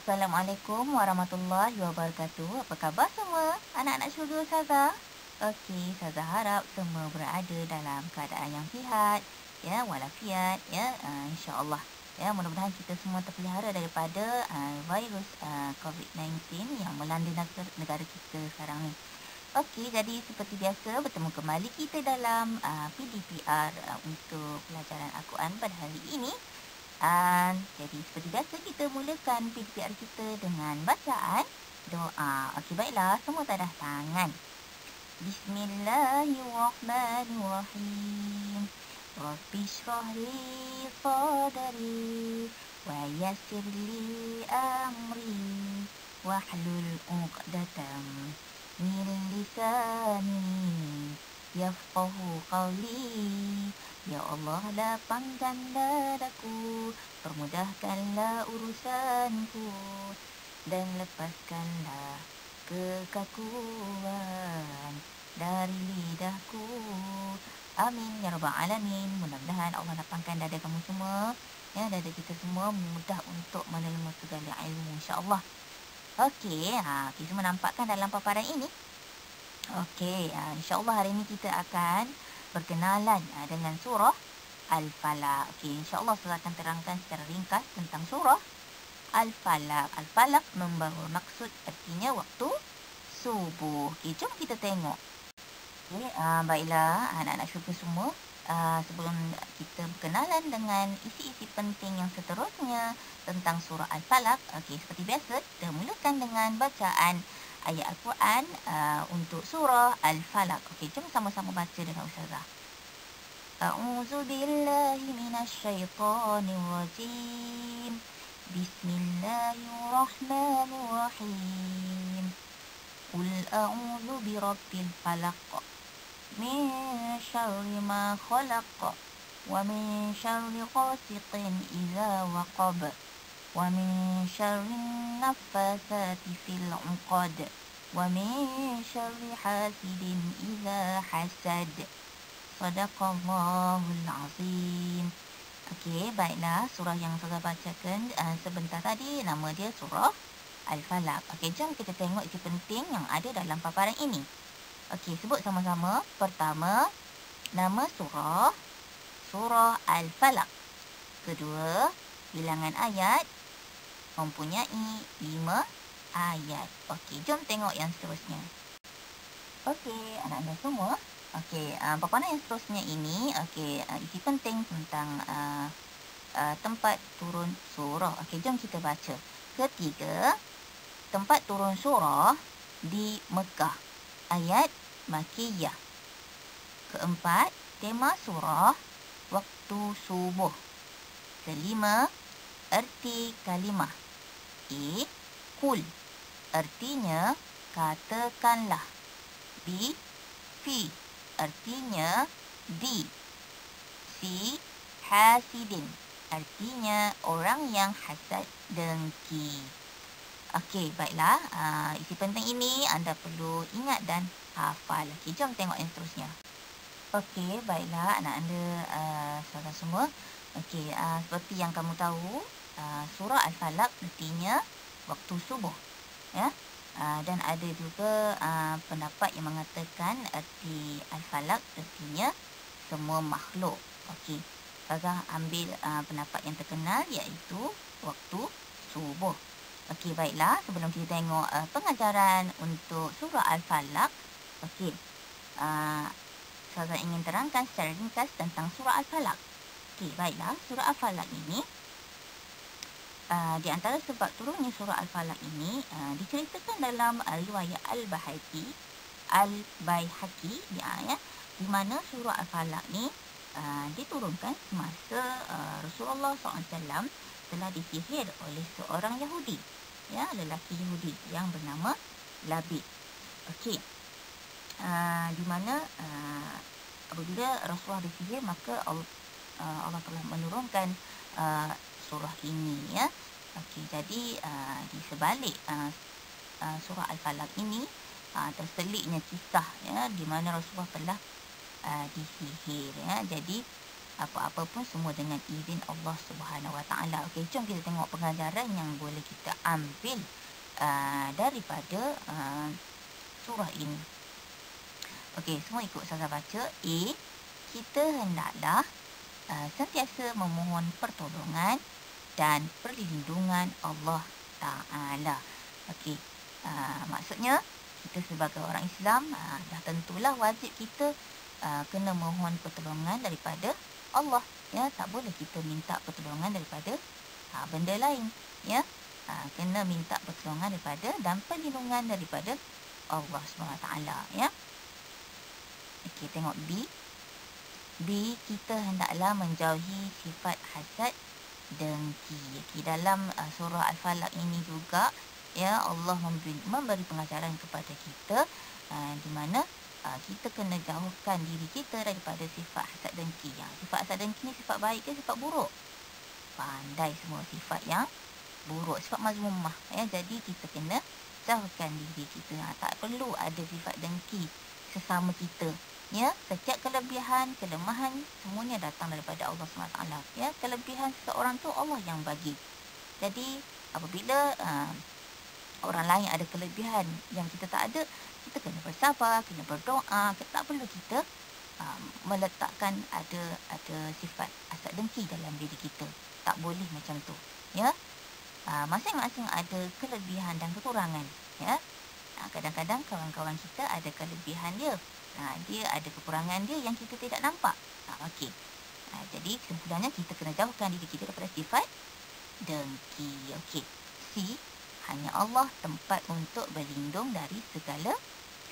Assalamualaikum warahmatullahi wabarakatuh. Apa khabar semua? Anak-anak syurga Ustazah? Okey, Ustazah harap semua berada dalam keadaan yang sihat, ya, walafiat, ya, insya-Allah. Ya, mudah-mudahan kita semua terpelihara daripada virus COVID-19 yang melanda negara kita sekarang ni. Okey, jadi seperti biasa bertemu kembali kita dalam PDPR untuk pelajaran Al-Quran pada hari ini. Jadi seperti biasa kita mulakan PDPR kita dengan bacaan doa. Okey, baiklah, semua tadah tangan. Bismillahirrahmanirrahim. Rabbi shrah li sadri wa yassir li amri wahlul 'uqdatam min lisani yafqahu qawli. Ya Allah, lapangkan dadaku, permudahkanlah urusanku, dan lepaskanlah kekakuan dari lidahku. Amin ya rabbal alamin. Mudah-mudahan Allah lapangkan dada kamu semua, ya, dada kita semua mudah untuk menerima segala ilmu, insya-Allah. Okey, kita semua nampakkan dalam paparan ini. Okey, insya-Allah hari ini kita akan berkenalan dengan surah Al-Falaq. Okey, insya-Allah saya akan terangkan secara ringkas tentang surah Al-Falaq. Al-Falaq membawa maksud artinya waktu subuh. Okey, jom kita tengok. Okey, baiklah anak-anak syurga semua. Sebelum kita berkenalan dengan isi-isi penting yang seterusnya tentang surah Al-Falaq, okey, seperti biasa kita mulakan dengan bacaan ayat Al-Quran untuk surah Al-Falaq. Okey, jom sama-sama baca dengan Ustazah. A'udzu billahi minasyaitonir rajim. Bismillahirrahmanirrahim. Qul a'udzu birabbil falaq min syarri ma khalaq wa min syarri ghasiqin idza waqab wa min syarri naffatsati fil 'uqad wa min syarri hasidin idza hasad. Sadaqallahul azim. Okey, baiklah, surah yang saya bacakan sebentar tadi nama dia surah Al-Falaq. Okey, jom kita tengok isi penting yang ada dalam paparan ini. Okey, sebut sama-sama. Pertama, nama surah Al-Falaq. Kedua, bilangan ayat mempunyai 5 ayat. Okey, jom tengok yang seterusnya. Okey, anak-anak semua. Okey, paparan yang seterusnya ini, okey, isi penting tentang tempat turun surah. Okey, jom kita baca. Ketiga, tempat turun surah di Mekah. Ayat Makkiyah. Keempat, tema surah waktu subuh. Kelima, erti kalimah. A. Kul. Artinya katakanlah. B. Fi. Artinya di. C. Hasidin. Artinya orang yang hasad dengki. Okey, baiklah. Isi penting ini anda perlu ingat dan hafal. Okey, jom tengok yang seterusnya. Okey, baiklah anak anda saudara semua. Okey, seperti yang kamu tahu, surah Al-Falaq artinya waktu subuh. Ya. Dan ada juga pendapat yang mengatakan arti Al-Falaq artinya semua makhluk. Okey, saya ambil pendapat yang terkenal iaitu waktu subuh. Okey, baiklah, sebelum kita tengok pengajaran untuk surah Al-Falaq, okey, saya ingin terangkan secara ringkas tentang surah Al-Falaq. Okey, baiklah, surah Al-Falaq ini, di antara sebab turunnya surah Al-Falaq ini diceritakan dalam riwayat Al-Baihaqi, ya, di mana surah Al-Falaq ni diturunkan semasa Rasulullah SAW telah disihir oleh seorang Yahudi, ya, lelaki Yahudi yang bernama Labid. Okey, di mana apabila Rasulullah disihir, maka Allah telah menurunkan surah ini, ya. Okey, jadi di sebalik surah Al-Falaq ini terselitnya kisah, ya, di mana Rasulullah telah disihir, ya. Jadi apa-apa pun semua dengan izin Allah Subhanahu Wa Taala. Okey, jom kita tengok pengajaran yang boleh kita ambil daripada surah ini. Okey, semua ikut saya baca. A. Kita hendaklah sentiasa memohon pertolongan dan perlindungan Allah Ta'ala. Okey, maksudnya kita sebagai orang Islam dah tentulah wajib kita kena mohon pertolongan daripada Allah. Ya, tak boleh kita minta pertolongan daripada benda lain. Ya, kena minta pertolongan daripada dan perlindungan daripada Allah SWT. Ya. Okey, tengok B. B. Kita hendaklah menjauhi sifat hasad, dengki. Okey, dalam surah Al-Falaq ini juga, ya, Allah memberi pengajaran kepada kita di mana kita kena jauhkan diri kita daripada sifat hasad dengki. Sifat hasad dengki ni sifat baik ke sifat buruk? Pandai semua sifat yang buruk, sifat mazmumah. Ya, jadi kita kena jauhkan diri kita. Tak perlu ada sifat dengki sesama kita. Ya, setiap kelebihan, kelemahan semuanya datang daripada Allah SWT. Ya, kelebihan seseorang tu Allah yang bagi. Jadi apabila orang lain ada kelebihan yang kita tak ada, kita kena bersabar, kena berdoa. Tak perlu kita meletakkan ada sifat hasad dengki dalam diri kita. Tak boleh macam tu. Ya, masing-masing ada kelebihan dan kekurangan. Ya, kadang-kadang kawan-kawan kita ada kelebihan dia. Dia ada kekurangan dia yang kita tidak nampak. Okey. Jadi kesimpulannya kita kena jauhkan diri kita daripada sifat dengki. Okey. C. Hanya Allah tempat untuk berlindung dari segala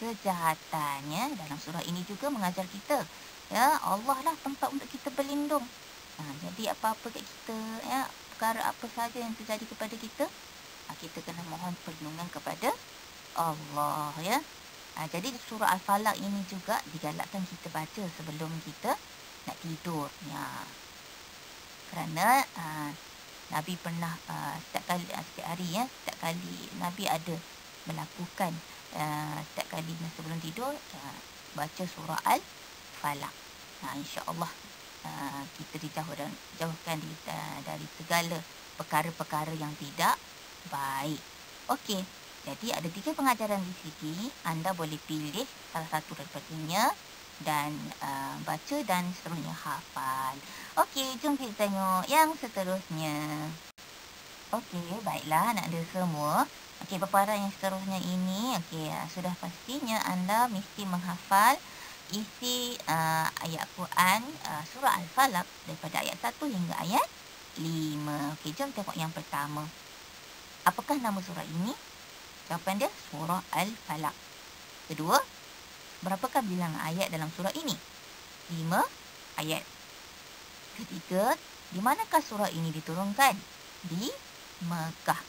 kejahatannya. Dalam surah ini juga mengajar kita, ya, Allah lah tempat untuk kita berlindung. Jadi apa-apa kat kita, ya, perkara apa saja yang terjadi kepada kita, kita kena mohon perlindungan kepada Allah, ya. Jadi surah Al-Falaq ini juga digalakkan kita baca sebelum kita nak tidur. Ya. Kerana Nabi pernah setiap hari, ya, setiap kali Nabi ada melakukan setiap kali sebelum tidur baca surah Al-Falaq. InsyaAllah kita dijauhkan dari segala perkara-perkara yang tidak baik. Okey. Jadi ada 3 pengajaran di sini. Anda boleh pilih salah satu daripadanya dan baca dan seterusnya hafal. Okey, jom kita tengok yang seterusnya. Okey, baiklah anak-anak semua. Okey, paparan yang seterusnya ini, okey, sudah pastinya anda mesti menghafal isi ayat Quran surah Al-Falaq daripada ayat 1 hingga ayat 5. Okey, jom tengok yang pertama. Apakah nama surah ini? Jawapan dia surah Al-Falaq. Kedua, berapakah bilangan ayat dalam surah ini? 5 ayat. Ketiga, di manakah surah ini diturunkan? Di Mekah.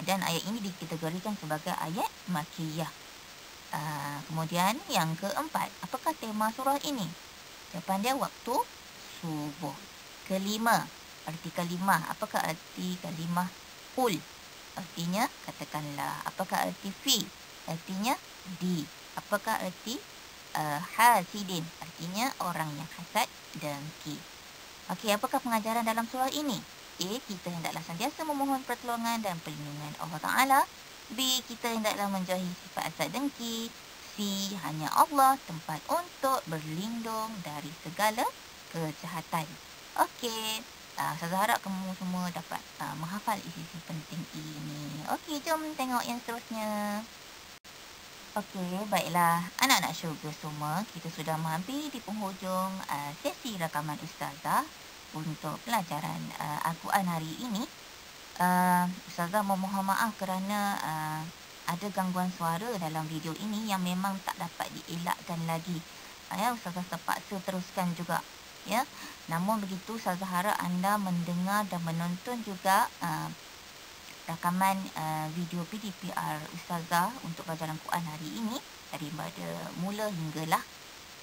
Dan ayat ini dikategorikan sebagai ayat Makkiyah. Kemudian yang keempat, apakah tema surah ini? Jawapan dia waktu subuh. Kelima, arti kalimah. Apakah arti kalimah qul? Artinya katakanlah. Apakah arti fi? Artinya di. Apakah arti hasidin? Artinya orang yang hasad dengki. Okey, apakah pengajaran dalam surah ini? A. Kita hendaklah sentiasa memohon pertolongan dan perlindungan Allah Ta'ala. B. Kita hendaklah menjauhi sifat hasad dengki. C. Hanya Allah tempat untuk berlindung dari segala kejahatan. Okey. Saya harap kamu semua dapat menghafal isi-isi penting ini. Okey, jom tengok yang seterusnya. Okey, baiklah. Anak-anak syurga semua, kita sudah mampir di penghujung sesi rakaman Ustazah untuk pelajaran Al-Quran hari ini. Ustazah memohon maaf kerana ada gangguan suara dalam video ini yang memang tak dapat dielakkan lagi. Ustazah terpaksa teruskan juga. Ya, namun begitu saya harap anda mendengar dan menonton juga rakaman video PDPR Ustazah untuk pelajaran Quran hari ini daripada mula hinggalah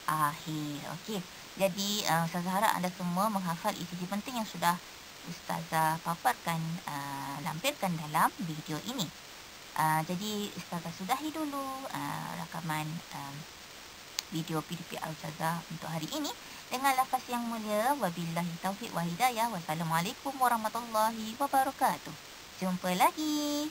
akhir. Okey. Jadi Ustazah harap anda semua menghafal isi penting yang sudah Ustazah paparkan, lampirkan dalam video ini. Jadi Ustazah sudahi dulu rakaman video PDPR Ustazah untuk hari ini. dengan lafaz yang mulia. Wabillahi taufiq wa hidayah. Wassalamualaikum warahmatullahi wabarakatuh. Jumpa lagi.